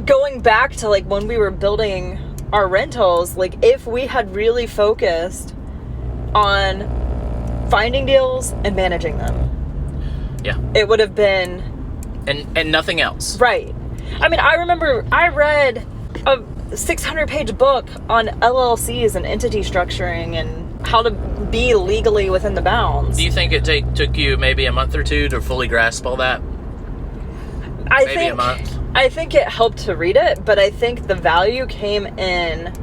going back to like when we were building our rentals, like if we had really focused on finding deals and managing them, it would have been and nothing else. Right. I mean, I remember I read a 600-page book on LLCs and entity structuring and how to be legally within the bounds. Do you think it took you maybe a month or two to fully grasp all that? Maybe a month. I think it helped to read it, but I think the value came in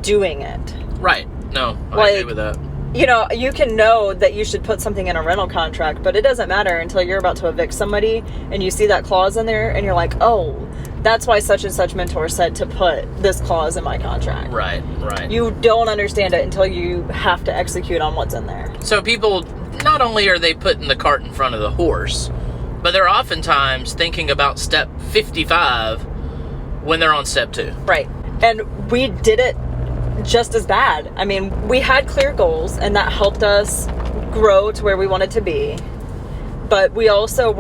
doing it. Right. No, I agree with that. You know, you can know that you should put something in a rental contract, but it doesn't matter until you're about to evict somebody and you see that clause in there and you're like, oh, that's why such and such mentor said to put this clause in my contract. Right. You don't understand it until you have to execute on what's in there. So people, not only are they putting the cart in front of the horse, but they're oftentimes thinking about step 55 when they're on step 2. Right. And we did it just as bad. I mean, we had clear goals and that helped us grow to where we wanted to be. But we also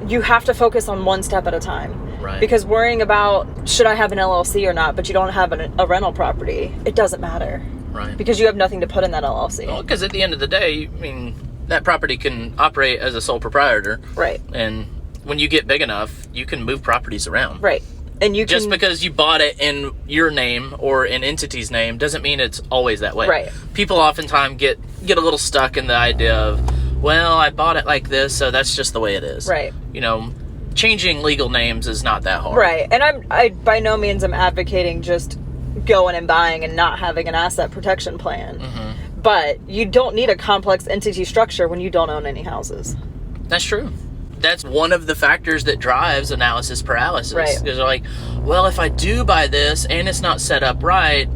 you have to focus on one step at a time. Right. Because worrying about, should I have an LLC or not, but you don't have a rental property, it doesn't matter. Right. Because you have nothing to put in that LLC. Well, because at the end of the day, I mean, that property can operate as a sole proprietor. Right. And when you get big enough, you can move properties around. Right. And you just because you bought it in your name or an entity's name doesn't mean it's always that way. Right. People oftentimes get a little stuck in the idea of, well, I bought it like this, so that's just the way it is. Right. You know, changing legal names is not that hard. Right. And I by no means am advocating just going and buying and not having an asset protection plan. Mm-hmm. But you don't need a complex entity structure when you don't own any houses. That's true. That's one of the factors that drives analysis paralysis. Right. Because they're like, well, if I do buy this and it's not set up right,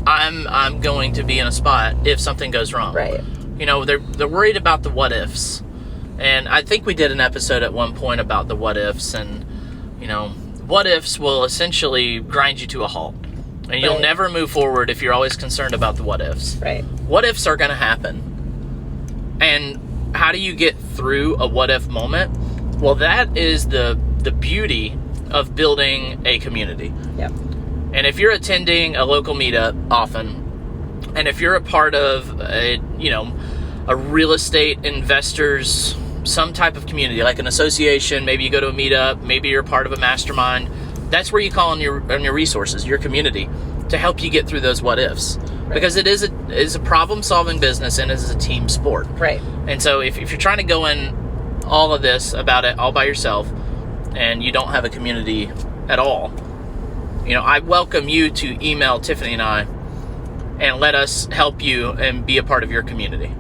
I'm going to be in a spot if something goes wrong. Right. You know, they're worried about the what ifs. And I think we did an episode at one point about the what ifs, and you know, what ifs will essentially grind you to a halt. And you'll never move forward if you're always concerned about the what ifs. Right. What ifs are going to happen. And how do you get through a what if moment? Well, that is the beauty of building a community. Yep. And if you're attending a local meetup often, and if you're a part of a real estate investors, some type of community, like an association, maybe you go to a meetup, maybe you're part of a mastermind, that's where you call on your resources, your community, to help you get through those what ifs. Right. Because it is a problem-solving business and it is a team sport. Right. And so if you're trying to go in all of this about it all by yourself and you don't have a community at all, you know, I welcome you to email Tiffany and I and let us help you and be a part of your community.